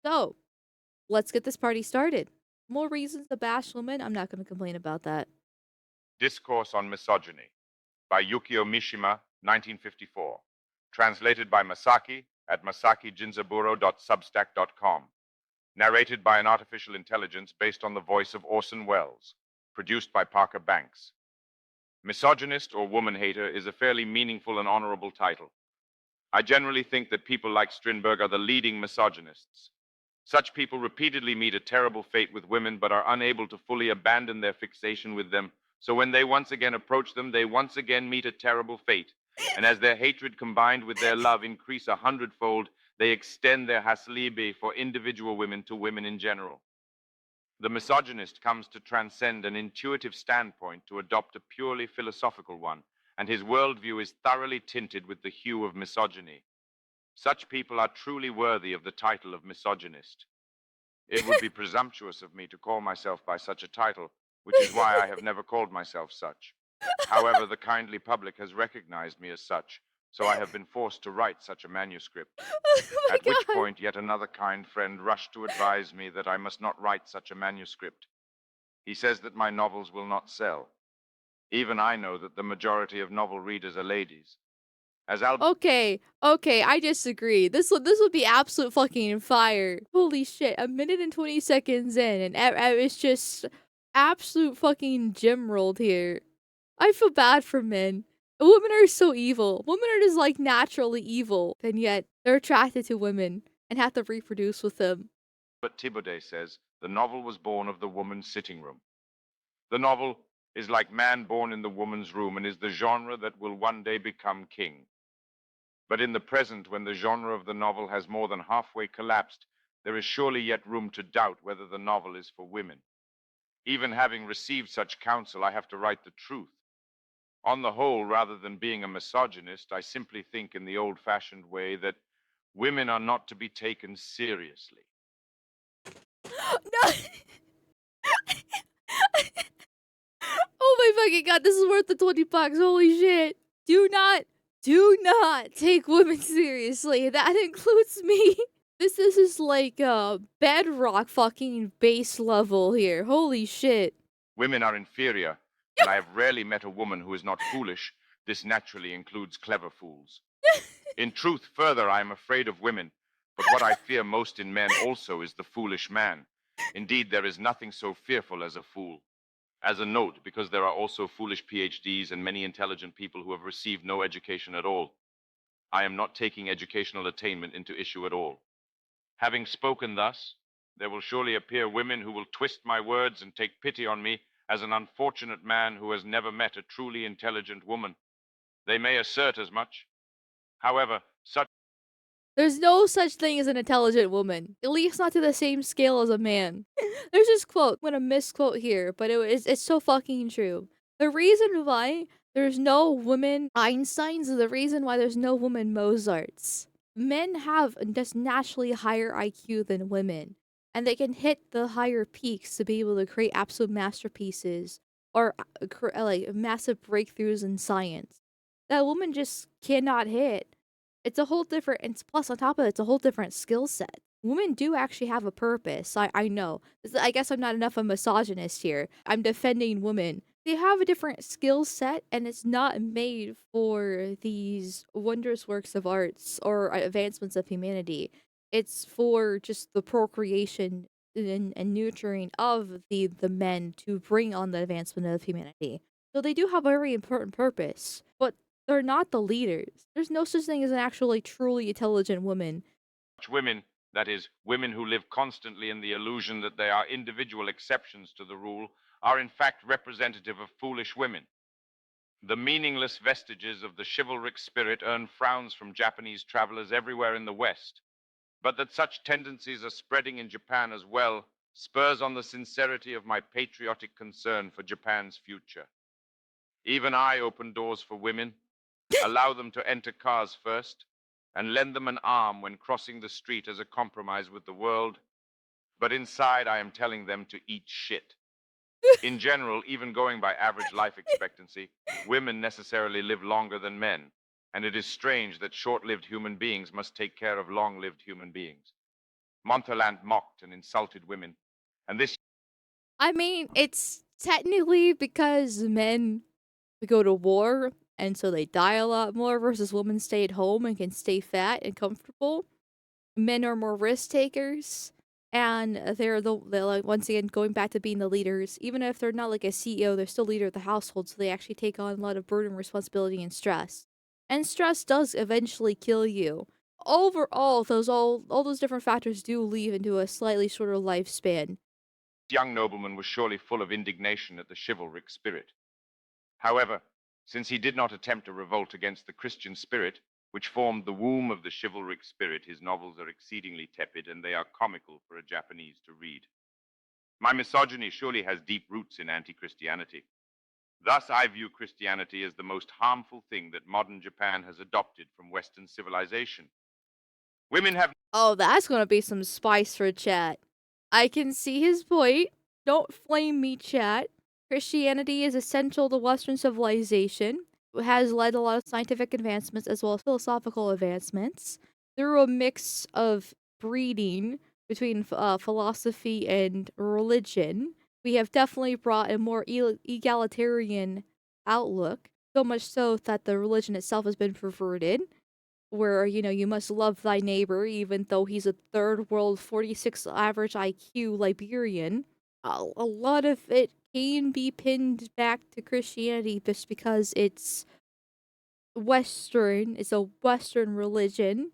So, let's get this party started. More reasons to bash women? I'm not going to complain about that. Discourse on Misogyny by Yukio Mishima, 1954. Translated by Masaki at masakijinzaburo.substack.com. Narrated by an artificial intelligence based on the voice of Orson Welles. Produced by Parker Banks. Misogynist or woman hater is a fairly meaningful and honorable title. I generally think that people like Strindberg are the leading misogynists. Such people repeatedly meet a terrible fate with women but are unable to fully abandon their fixation with them. So when they once again approach them, they once again meet a terrible fate. And as their hatred combined with their love increase 100-fold, they extend their haslibi for individual women to women in general. The misogynist comes to transcend an intuitive standpoint to adopt a purely philosophical one, and his worldview is thoroughly tinted with the hue of misogyny. Such people are truly worthy of the title of misogynist. It would be presumptuous of me to call myself by such a title, which is why I have never called myself such. However, the kindly public has recognized me as such, so I have been forced to write such a manuscript. Oh At my which god. point, yet another kind friend rushed to advise me that I must not write such a manuscript. He says that my novels will not sell. Even I know that the majority of novel readers are ladies. As Al Okay, I disagree. This would be absolute fucking fire. Holy shit, a minute and 20 seconds in, and it's just absolute fucking gym rolled here. I feel bad for men. Women are so evil. Women are just like naturally evil, and yet they're attracted to women and have to reproduce with them. Albert Thibaudet says, the novel was born of the woman's sitting room. The novel is like man born in the woman's room and is the genre that will one day become king. But in the present, when the genre of the novel has more than halfway collapsed, there is surely yet room to doubt whether the novel is for women. Even having received such counsel, I have to write the truth. On the whole, rather than being a misogynist, I simply think in the old-fashioned way that women are not to be taken seriously. No. Oh my fucking god, this is worth the 20 bucks. Holy shit. Do not take women seriously. That includes me. This is like bedrock fucking base level here. Holy shit. Women are inferior, and I have rarely met a woman who is not foolish. This naturally includes clever fools. In truth, further, I am afraid of women, but what I fear most in men also is the foolish man. Indeed, there is nothing so fearful as a fool. As a note, because there are also foolish PhDs and many intelligent people who have received no education at all. I am not taking educational attainment into issue at all. Having spoken thus, there will surely appear women who will twist my words and take pity on me as an unfortunate man who has never met a truly intelligent woman. They may assert as much. However, such There's no such thing as an intelligent woman. At least not to the same scale as a man. There's this quote. I'm gonna misquote here, but it's so fucking true. The reason why there's no women Einsteins is the reason why there's no women Mozarts. Men have just naturally higher IQ than women, and they can hit the higher peaks to be able to create absolute masterpieces or like massive breakthroughs in science that a woman just cannot hit. It's a whole different, and plus on top of it, it's a whole different skill set. Women do actually have a purpose. I know. I guess I'm not enough of a misogynist here. I'm defending women. They have a different skill set, and it's not made for these wondrous works of arts or advancements of humanity. It's for just the procreation and nurturing of the men to bring on the advancement of humanity. So they do have a very important purpose, but they're not the leaders. There's no such thing as an actually truly intelligent woman. women, that is, women who live constantly in the illusion that they are individual exceptions to the rule, are in fact representative of foolish women. The meaningless vestiges of the chivalric spirit earn frowns from Japanese travelers everywhere in the West. But that such tendencies are spreading in Japan as well spurs on the sincerity of my patriotic concern for Japan's future. Even I open doors for women, allow them to enter cars first, and lend them an arm when crossing the street as a compromise with the world. But inside, I am telling them to eat shit. In general, even going by average life expectancy, women necessarily live longer than men, and it is strange that short lived human beings must take care of long lived human beings. Montherlant mocked and insulted women, and this I mean, it's technically because men go to war and so they die a lot more versus women stay at home and can stay fat and comfortable. Men are more risk takers, and they're like, once again, going back to being the leaders. Even if they're not like a CEO, they're still leader of the household, so they actually take on a lot of burden, responsibility, and stress. And stress does eventually kill you. Overall, all those different factors do lead into a slightly shorter lifespan. young nobleman was surely full of indignation at the chivalric spirit. However, since he did not attempt a revolt against the Christian spirit, which formed the womb of the chivalric spirit, his novels are exceedingly tepid and they are comical for a Japanese to read. My misogyny surely has deep roots in anti-Christianity. Thus, I view Christianity as the most harmful thing that modern Japan has adopted from Western civilization. Women have Oh, that's gonna be some spice for chat. I can see his point. Don't flame me, chat. Christianity is essential to Western civilization. It has led a lot of scientific advancements as well as philosophical advancements through a mix of breeding between philosophy and religion. We have definitely brought a more egalitarian outlook, so much so that the religion itself has been perverted where you must love thy neighbor even though he's a third world 46 average IQ Liberian. A lot of it can be pinned back to Christianity just because it's a Western religion,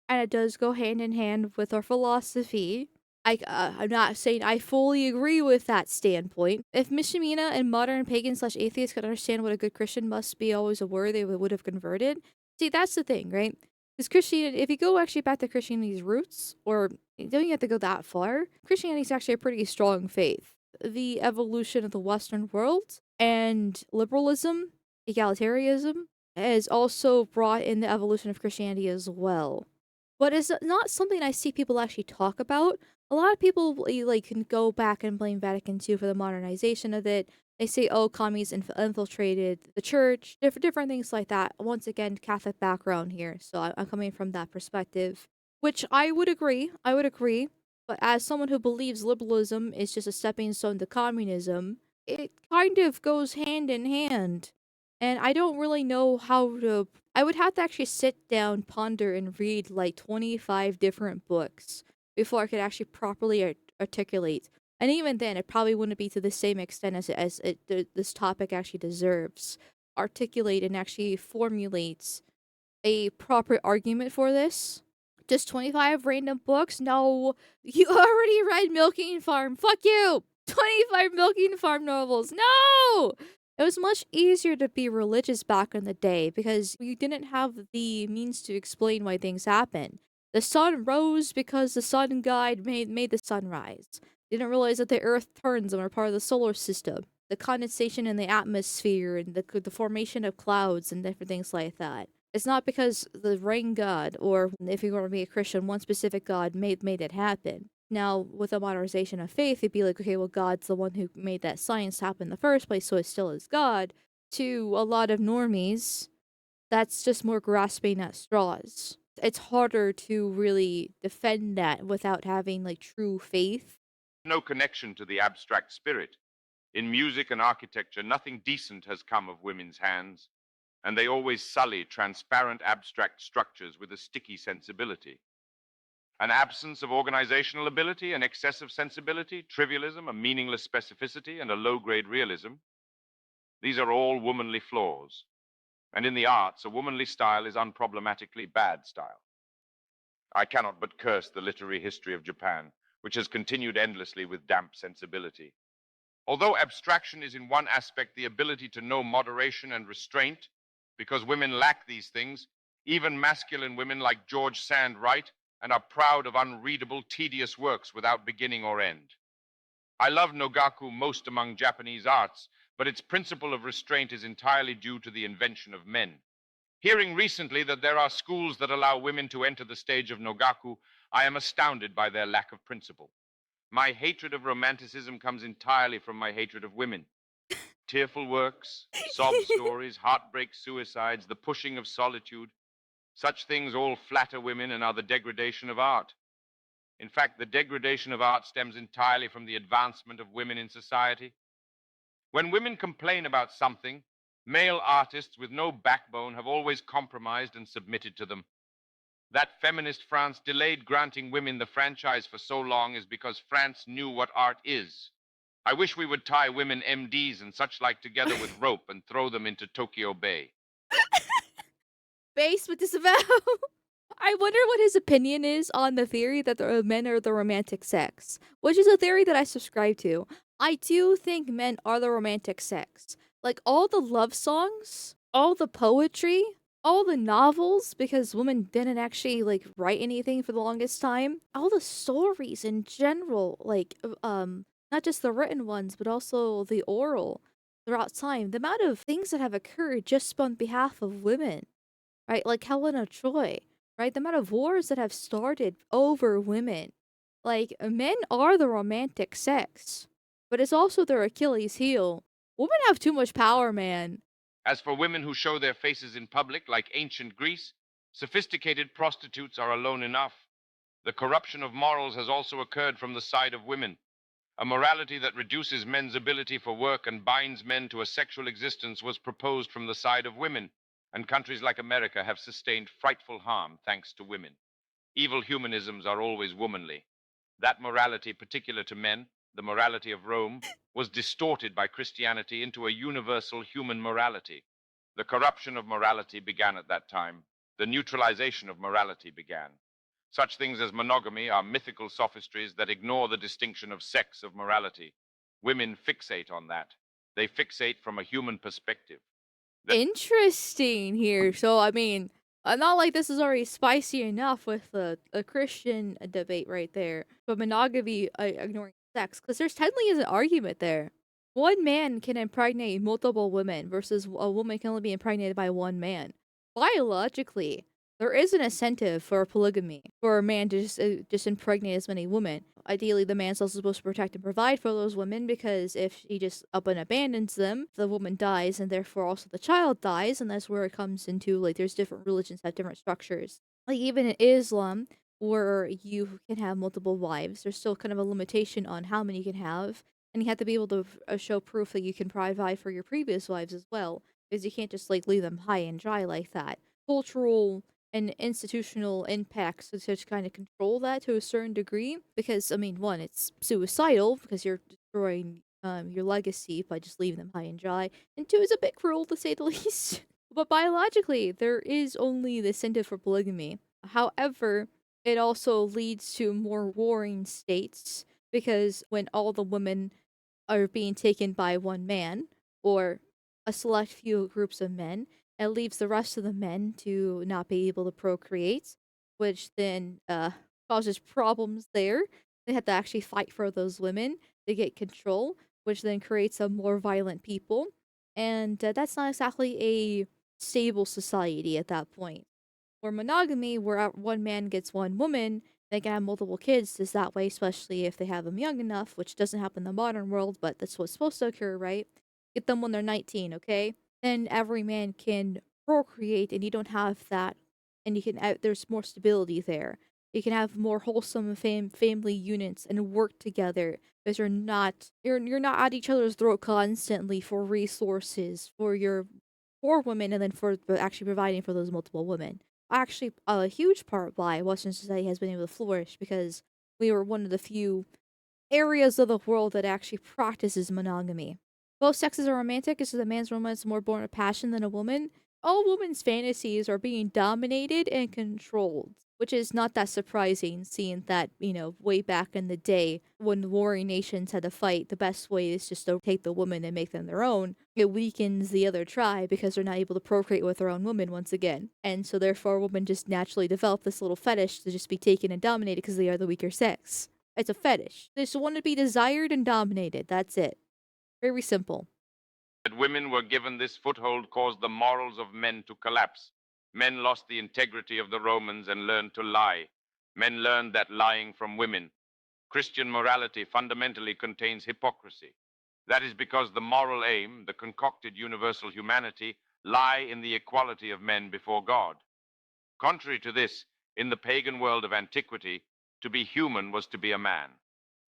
and it does go hand in hand with our philosophy. I'm not saying I fully agree with that standpoint. If Mishima and modern pagan/atheists could understand what a good Christian must be always aware, they would have converted. See, that's the thing, right? Because Christianity, if you go actually back to Christianity's roots, or you don't even have to go that far, Christianity is actually a pretty strong faith. The evolution of the Western world and liberalism, egalitarianism, has also brought in the evolution of Christianity as well. But it's not something I see people actually talk about. A lot of people like can go back and blame Vatican II for the modernization of it. They say, "Oh, commies infiltrated the church," different things like that. Once again, Catholic background here, so I'm coming from that perspective, which I would agree. I would agree. But as someone who believes liberalism is just a stepping stone to communism, it kind of goes hand in hand. And I don't really know how to. I would have to actually sit down, ponder, and read like 25 different books before I could actually properly articulate. And even then, it probably wouldn't be to the same extent this topic actually deserves. Articulate and actually formulate a proper argument for this. Just 25 random books? No. You already read Milking Farm. Fuck you! 25 Milking Farm novels. No! It was much easier to be religious back in the day because you didn't have the means to explain why things happen. The sun rose because the sun god made the sun rise. You didn't realize that the earth turns and we're part of the solar system. The condensation in the atmosphere and the formation of clouds and different things like that. It's not because the rain god, or if you want to be a Christian, one specific god made it happen. Now, with the modernization of faith, it'd be like, okay, well, God's the one who made that science happen in the first place, so it still is God. To a lot of normies, that's just more grasping at straws. It's harder to really defend that without having like true faith. no connection to the abstract spirit. In music and architecture, nothing decent has come of women's hands, and they always sully transparent abstract structures with a sticky sensibility. An absence of organizational ability, an excessive sensibility, trivialism, a meaningless specificity, and a low-grade realism. These are all womanly flaws. And in the arts, a womanly style is unproblematically bad style. I cannot but curse the literary history of Japan, which has continued endlessly with damp sensibility. Although abstraction is in one aspect the ability to know moderation and restraint, because women lack these things, even masculine women like George Sand write and are proud of unreadable, tedious works without beginning or end. I love Nogaku most among Japanese arts, but its principle of restraint is entirely due to the invention of men. Hearing recently that there are schools that allow women to enter the stage of Nogaku, I am astounded by their lack of principle. My hatred of romanticism comes entirely from my hatred of women. Tearful works, sob stories, heartbreak suicides, the pushing of solitude, such things all flatter women and are the degradation of art. In fact, the degradation of art stems entirely from the advancement of women in society. When women complain about something, male artists with no backbone have always compromised and submitted to them. That feminist France delayed granting women the franchise for so long is because France knew what art is. I wish we would tie women MDs and such like together with rope and throw them into Tokyo Bay. Base with disavow. I wonder what his opinion is on the theory that the men are the romantic sex, which is a theory that I subscribe to. I do think men are the romantic sex. Like all the love songs, all the poetry, all the novels, because women didn't actually like write anything for the longest time. All the stories in general, like not just the written ones, but also the oral throughout time. The amount of things that have occurred just on behalf of women, right? Like Helena Troy, right? The amount of wars that have started over women. Like, men are the romantic sex, but it's also their Achilles heel. Women have too much power, man. As for women who show their faces in public, like ancient Greece, sophisticated prostitutes are alone enough. The corruption of morals has also occurred from the side of women. A morality that reduces men's ability for work and binds men to a sexual existence was proposed from the side of women, and countries like America have sustained frightful harm thanks to women. Evil humanisms are always womanly. That morality particular to men, the morality of Rome, was distorted by Christianity into a universal human morality. The corruption of morality began at that time. The neutralization of morality began. Such things as monogamy are mythical sophistries that ignore the distinction of sex of morality. Women fixate on that. They fixate from a human perspective. Interesting here. So, I mean, not like this is already spicy enough with a Christian debate right there, but monogamy ignoring sex, because there's technically is an argument there. One man can impregnate multiple women versus a woman can only be impregnated by one man. Biologically, there is an incentive for polygamy for a man to just impregnate as many women. Ideally, the man's also supposed to protect and provide for those women because if he just up and abandons them, the woman dies and therefore also the child dies, and that's where it comes into like there's different religions have different structures. Like even in Islam, where you can have multiple wives, there's still kind of a limitation on how many you can have, and you have to be able to show proof that you can provide for your previous wives as well, because you can't just like leave them high and dry like that. Cultural and institutional impacts to kind of control that to a certain degree, because I mean, one, it's suicidal because you're destroying your legacy by just leaving them high and dry, and two, it's a bit cruel to say the least. But biologically, there is only the incentive for polygamy. However, it also leads to more warring states because when all the women are being taken by one man or a select few groups of men, it leaves the rest of the men to not be able to procreate, which then causes problems there. They have to actually fight for those women to get control, which then creates a more violent people, and that's not exactly a stable society at that point. Or monogamy, where one man gets one woman, they can have multiple kids, is that way, especially if they have them young enough, which doesn't happen in the modern world, but that's what's supposed to occur, right? Get them when they're 19, okay? Then every man can procreate, and you don't have that, and you can there's more stability there. You can have more wholesome family units and work together because you're not at each other's throat constantly for resources for your for women and then for actually providing for those multiple women. Actually, a huge part why Western society has been able to flourish because we were one of the few areas of the world that actually practices monogamy. Both sexes are romantic, it's just a man's romance is more born of passion than a woman. All women's fantasies are being dominated and controlled, which is not that surprising, seeing that, way back in the day when the warring nations had to fight, the best way is just to take the woman and make them their own. It weakens the other tribe because they're not able to procreate with their own woman once again. And so therefore women just naturally develop this little fetish to just be taken and dominated because they are the weaker sex. It's a fetish. They just want to be desired and dominated. That's it. Very simple. That women were given this foothold caused the morals of men to collapse. Men lost the integrity of the Romans and learned to lie. Men learned that lying from women. Christian morality fundamentally contains hypocrisy. That is because the moral aim, the concocted universal humanity, lie in the equality of men before God. Contrary to this, in the pagan world of antiquity, To be human was to be a man.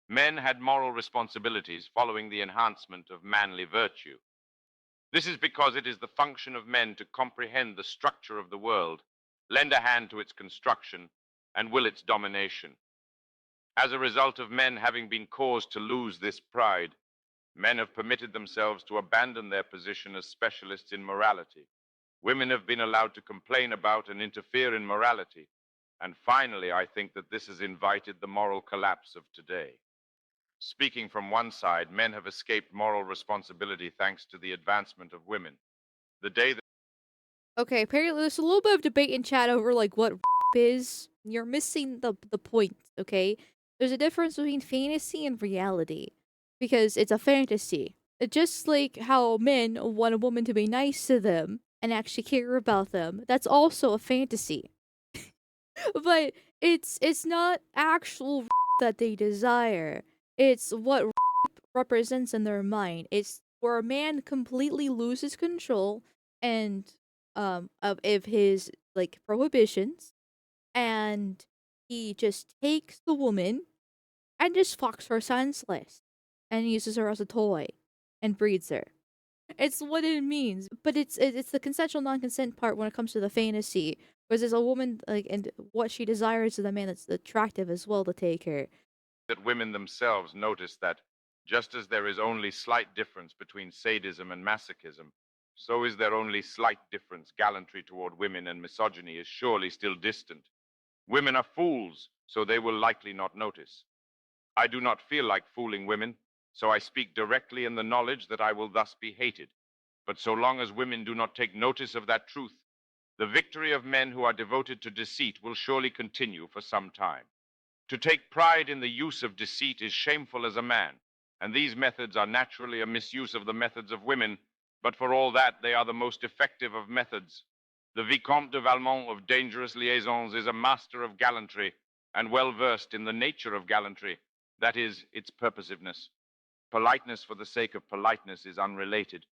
Men had moral responsibilities following the enhancement of manly virtue. This is because it is the function of men to comprehend the structure of the world, lend a hand to its construction, and will its domination. As a result of men having been caused to lose this pride, men have permitted themselves to abandon their position as specialists in morality. Women have been allowed to complain about and interfere in morality. And finally, I think that this has invited the moral collapse of today. Speaking from one side, men have escaped moral responsibility thanks to the advancement of women. The day that Okay, apparently there's a little bit of debate in chat over like what is. You're missing the point, okay? There's a difference between fantasy and reality. Because it's a fantasy. Just like how men want a woman to be nice to them and actually care about them. That's also a fantasy. But it's not actual that they desire. It's what represents in their mind. It's where a man completely loses control and of his like prohibitions, and he just takes the woman and just fucks her senseless and uses her as a toy and breeds her. It's what it means, but it's the consensual non-consent part when it comes to the fantasy. Because there's a woman like and what she desires is a man that's attractive as well to take her. women themselves notice that just as there is only slight difference between sadism and masochism, so is there only slight difference. Gallantry toward women and misogyny is surely still distant. Women are fools, so they will likely not notice. I do not feel like fooling women, so I speak directly in the knowledge that I will thus be hated. But so long as women do not take notice of that truth, the victory of men who are devoted to deceit will surely continue for some time. To take pride in the use of deceit is shameful as a man, and these methods are naturally a misuse of the methods of women, but for all that, they are the most effective of methods. The Vicomte de Valmont of Dangerous Liaisons is a master of gallantry and well versed in the nature of gallantry, that is, its purposiveness. Politeness for the sake of politeness is unrelated.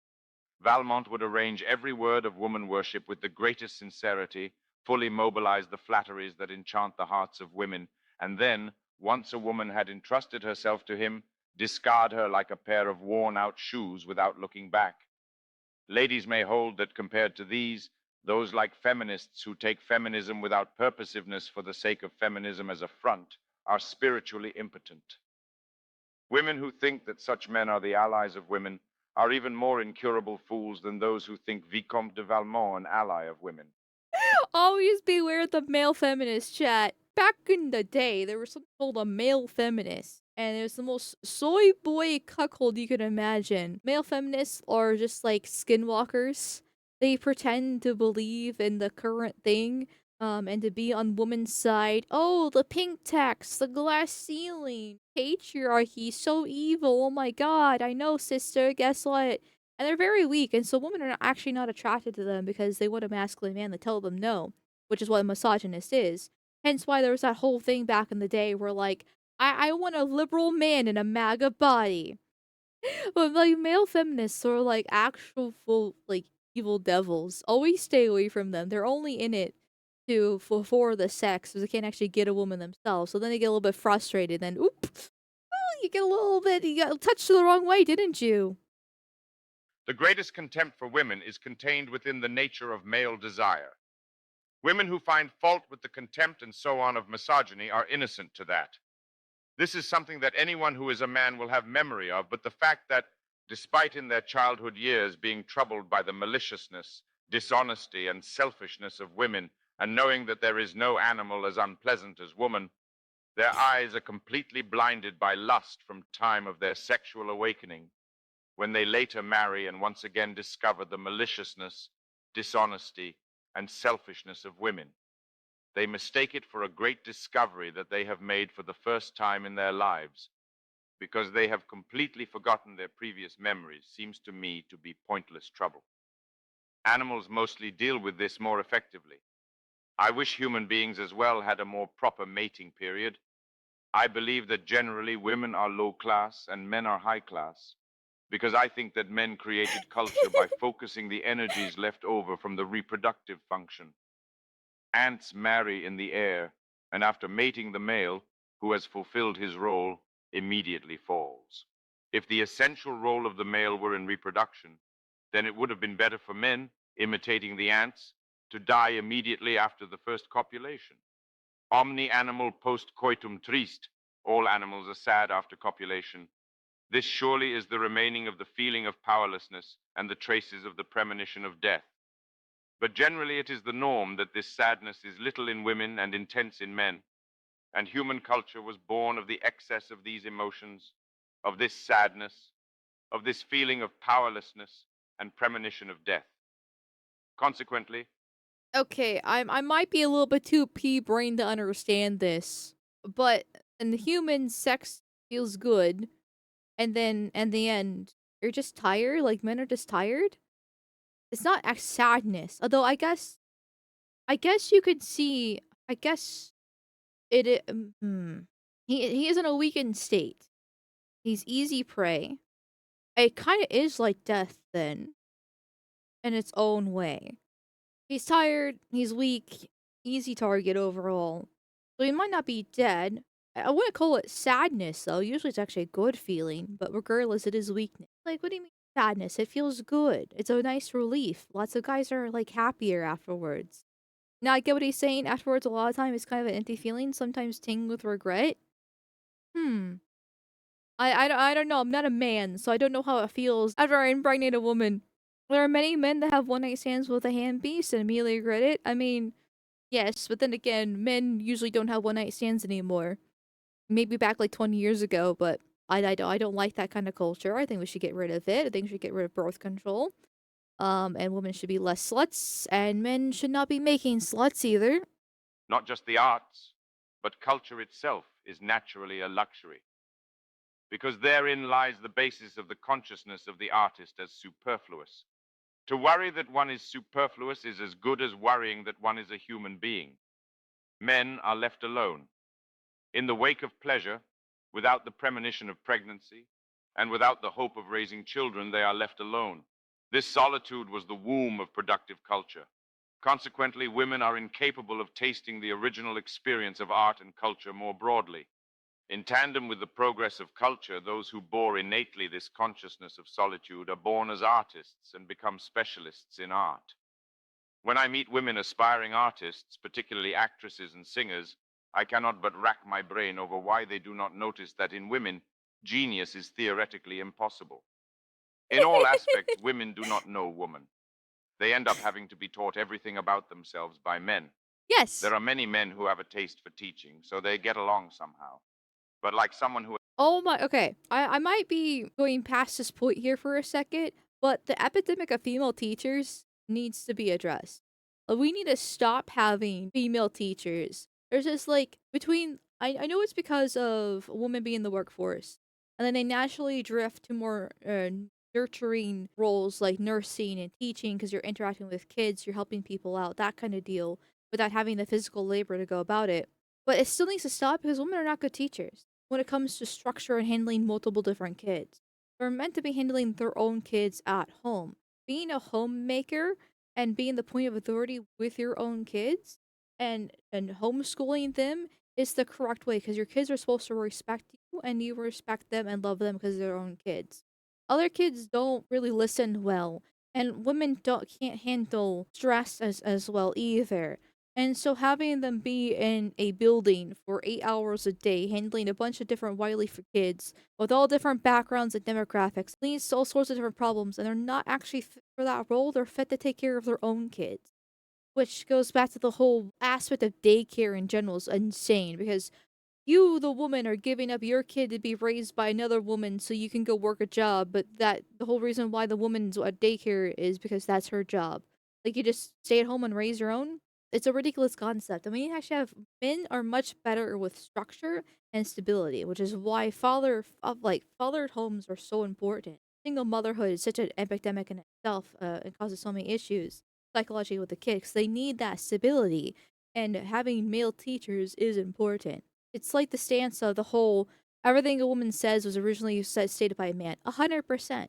Valmont would arrange every word of woman worship with the greatest sincerity, fully mobilize the flatteries that enchant the hearts of women, and then, once a woman had entrusted herself to him, discard her like a pair of worn-out shoes without looking back. Ladies may hold that compared to these, those like feminists who take feminism without purposiveness for the sake of feminism as a front are spiritually impotent. Women who think that such men are the allies of women are even more incurable fools than those who think Vicomte de Valmont an ally of women. Always beware of the male feminist chat. Back in the day, there was something called a male feminist, and it was the most soy boy cuckold you could imagine. Male feminists are just like skinwalkers. They pretend to believe in the current thing, and to be on woman's side. Oh, the pink tax, the glass ceiling, patriarchy, so evil. Oh my god, I know, sister. Guess what? And they're very weak, and so women are actually not attracted to them because they want a masculine man to tell them no, which is what a misogynist is. Hence why there was that whole thing back in the day where like, I want a liberal man in a MAGA body. But like male feminists are like actual full like evil devils. Always stay away from them. They're only in it to for the sex, because they can't actually get a woman themselves. So then they get a little bit frustrated. Then oop, oh, you get a little bit, you got touched the wrong way, didn't you? The greatest contempt for women is contained within the nature of male desire. Women who find fault with the contempt and so on of misogyny are innocent to that. This is something that anyone who is a man will have memory of, but the fact that, despite in their childhood years being troubled by the maliciousness, dishonesty, and selfishness of women, and knowing that there is no animal as unpleasant as woman, their eyes are completely blinded by lust from time of their sexual awakening, when they later marry and once again discover the maliciousness, dishonesty, and selfishness of women. They mistake it for a great discovery that they have made for the first time in their lives, because they have completely forgotten their previous memories seems to me to be pointless trouble. Animals mostly deal with this more effectively. I wish human beings as well had a more proper mating period. I believe that generally women are low class and men are high class, because I think that men created culture by focusing the energies left over from the reproductive function. Ants marry in the air, and after mating the male, who has fulfilled his role immediately falls. If the essential role of the male were in reproduction, then it would have been better for men, imitating the ants, to die immediately after the first copulation. Omni animal post coitum trist, all animals are sad after copulation. This surely is the remaining of the feeling of powerlessness and the traces of the premonition of death. But generally it is the norm that this sadness is little in women and intense in men, and human culture was born of the excess of these emotions, of this sadness, of this feeling of powerlessness and premonition of death. Consequently, Okay, I might be a little bit too pea-brained to understand this, but in the human, sex feels good, and then in the end, you're just tired. Like men are just tired. It's not sadness, although I guess you could see. I guess he is in a weakened state. He's easy prey. It kind of is like death then, in its own way. He's tired, he's weak, easy target overall. So he might not be dead. I wouldn't call it sadness though. Usually it's actually a good feeling, but regardless, it is weakness. Like, what do you mean sadness? It feels good. It's a nice relief. Lots of guys are like happier afterwards. Now I get what he's saying. Afterwards, a lot of time it's kind of an empty feeling. Sometimes tinged with regret. Hmm. I don't know. I'm not a man, so I don't know how it feels after I impregnate a woman. There are many men that have one night stands with a hand beast and immediately regret it. I mean, yes, but then again, men usually don't have one night stands anymore. Maybe back like 20 years ago, but I don't like that kind of culture. I think we should get rid of it. I think we should get rid of birth control. And women should be less sluts, and men should not be making sluts either. not just the arts, but culture itself is naturally a luxury, because therein lies the basis of the consciousness of the artist as superfluous. To worry that one is superfluous is as good as worrying that one is a human being. Men are left alone. In the wake of pleasure, without the premonition of pregnancy, and without the hope of raising children, they are left alone. This solitude was the womb of productive culture. Consequently, women are incapable of tasting the original experience of art and culture more broadly. In tandem with the progress of culture, those who bore innately this consciousness of solitude are born as artists and become specialists in art. When I meet women aspiring artists, particularly actresses and singers, I cannot but rack my brain over why they do not notice that in women, genius is theoretically impossible. In all aspects, women do not know woman. They end up having to be taught everything about themselves by men. Yes. There are many men who have a taste for teaching, so they get along somehow. But like someone who Oh my, okay. I might be going past this point here for a second, but the epidemic of female teachers needs to be addressed. We need to stop having female teachers. There's just like between I know it's because of women being in the workforce, and then they naturally drift to more nurturing roles like nursing and teaching because you're interacting with kids, you're helping people out, that kind of deal, without having the physical labor to go about it. But it still needs to stop because women are not good teachers when it comes to structure and handling multiple different kids. They're meant to be handling their own kids at home. Being a homemaker and being the point of authority with your own kids and homeschooling them is the correct way because your kids are supposed to respect you and you respect them and love them because they're their own kids. Other kids don't really listen well, and women don't can't handle stress as well either. And so having them be in a building for 8 hours a day, handling a bunch of different wily for kids with all different backgrounds and demographics, leads to all sorts of different problems, and they're not actually fit for that role. They're fit to take care of their own kids, which goes back to the whole aspect of daycare in general is insane because you, the woman, are giving up your kid to be raised by another woman so you can go work a job, but that the whole reason why the woman's at daycare is because that's her job. Like, you just stay at home and raise your own? It's a ridiculous concept. I mean, you actually have men are much better with structure and stability, which is why fathered homes are so important. Single motherhood is such an epidemic in itself, and causes so many issues psychologically with the kids. They need that stability, and having male teachers is important. It's like the stance of the whole everything a woman says was originally stated by a man. 100%.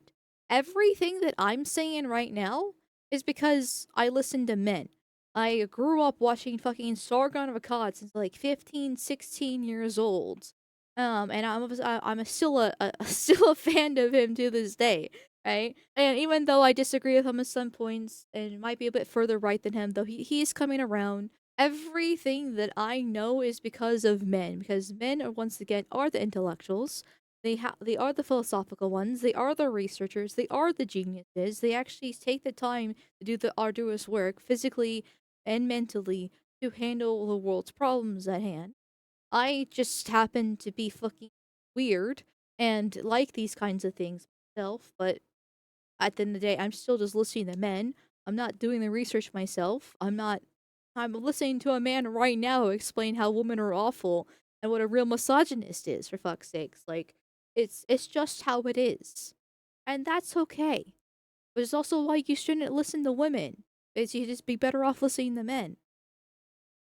Everything that I'm saying right now is because I listen to men. I grew up watching fucking Sargon of Akkad since like 15, 16 years old. And I'm still still a fan of him to this day, right? And even though I disagree with him at some points and might be a bit further right than him, though he's coming around. Everything that I know is because of men, because men are once again are the intellectuals. They are the philosophical ones. They are the researchers. They are the geniuses. They actually take the time to do the arduous work physically and mentally to handle the world's problems at hand. I just happen to be fucking weird and like these kinds of things myself, but at the end of the day, I'm still just listening to men. I'm not doing the research myself. I'm listening to a man right now explain how women are awful and what a real misogynist is, for fuck's sakes. Like, it's just how it is. And that's okay. But it's also why you shouldn't listen to women. It's you just be better off listening to men.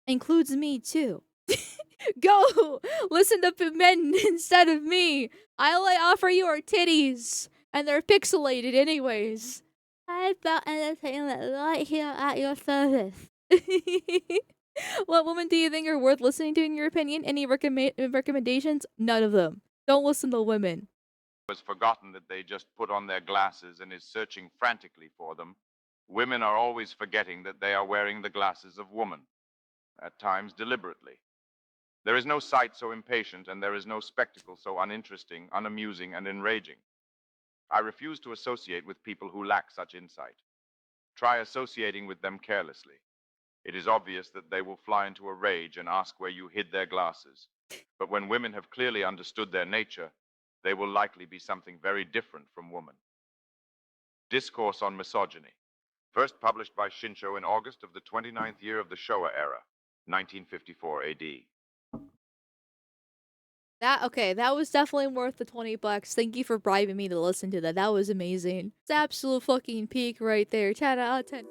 Includes me too. Go listen to men instead of me. I only offer you our titties, and they're pixelated anyways. I found entertainment right here at your service. What women do you think are worth listening to in your opinion? Any recommendations? None of them. Don't listen to women. Has forgotten that they just put on their glasses and is searching frantically for them. Women are always forgetting that they are wearing the glasses of woman, at times deliberately. There is no sight so impatient, and there is no spectacle so uninteresting, unamusing, and enraging. I refuse to associate with people who lack such insight. Try associating with them carelessly. It is obvious that they will fly into a rage and ask where you hid their glasses. But when women have clearly understood their nature, they will likely be something very different from woman. Discourse on Misogyny, first published by Shinsho in August of the 29th year of the Showa era, 1954 AD. That was definitely worth the $20. Thank you for bribing me to listen to that. That was amazing. It's absolute fucking peak right there. 10 out of 10.